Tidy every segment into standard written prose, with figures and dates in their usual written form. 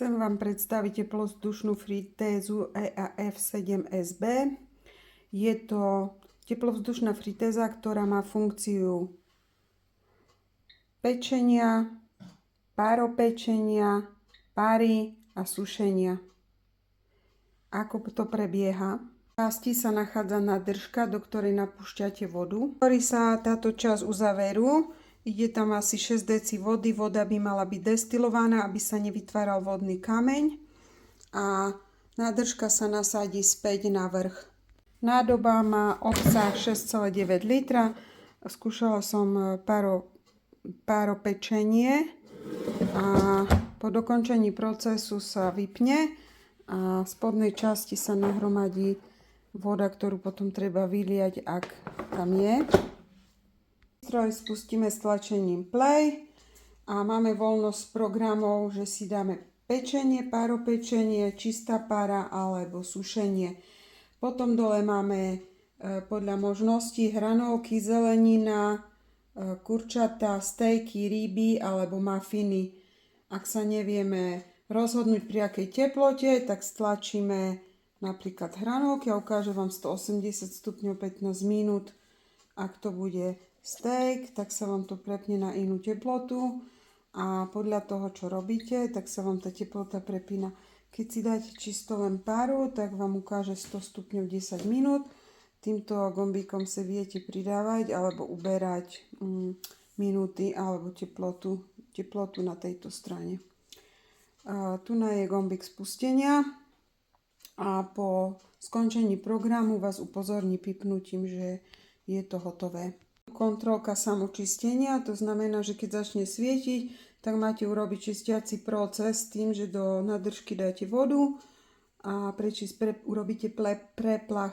Chcem vám predstaviť teplovzdušnú fritézu EAF 7SB. Je to teplovzdušná fritéza, ktorá má funkciu pečenia, páropečenia, páry a sušenia. Ako to prebieha? V časti sa nachádza nádržka, do ktorej napúšťate vodu. Ktorý sa táto časť uzaverú. Ide tam asi 6 deci vody. Voda by mala byť destilovaná, aby sa nevytváral vodný kameň. A nádržka sa nasadí späť na vrch. Nádoba má obsah 6,9 litra. Skúšala som páropečenie a po dokončení procesu sa vypne a v spodnej časti sa nahromadí voda, ktorú potom treba vyliať, ak tam je. Stroj spustíme stlačením play a máme voľnosť programov, že si dáme pečenie, páropečenie, čistá pára alebo sušenie. Potom dole máme podľa možností hranolky, zelenina, kurčatá, stejky, ryby alebo mafiny. Ak sa nevieme rozhodnúť pri akej teplote, tak stlačíme napríklad hranolky a ukážem vám 180 stupňov 15 minút. Ak to bude steak, tak sa vám to prepne na inú teplotu a podľa toho, čo robíte, tak sa vám tá teplota prepína. Keď si dáte čisto len páru, tak vám ukáže 100 stupňov 10 minút. Týmto gombíkom sa viete pridávať alebo uberať minúty alebo teplotu na tejto strane. Tu je gombík spustenia a po skončení programu vás upozorní pipnutím, že je to hotové. Kontrolka samočistenia, to znamená, že keď začne svietiť, tak máte urobiť čistiaci proces tým, že do nádržky dáte vodu a urobíte preplach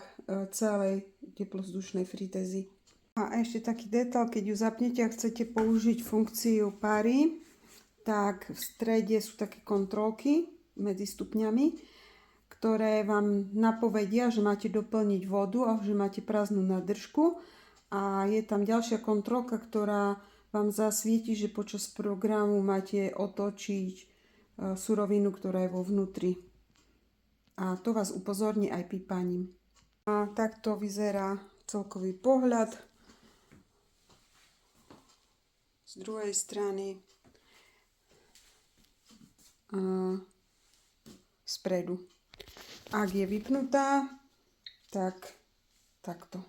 celej teplovzdušnej fritézy. A ešte taký detail, keď ju zapnete a chcete použiť funkciu páry, tak v strede sú také kontrolky medzi stupňami, ktoré vám napovedia, že máte doplniť vodu a že máte prázdnu nádržku. A je tam ďalšia kontrolka, ktorá vám zasvieti, že počas programu máte otočiť surovinu, ktorá je vo vnútri. A to vás upozorní aj pípaním. A takto vyzerá celkový pohľad z druhej strany a spredu. Ak je vypnutá, tak takto.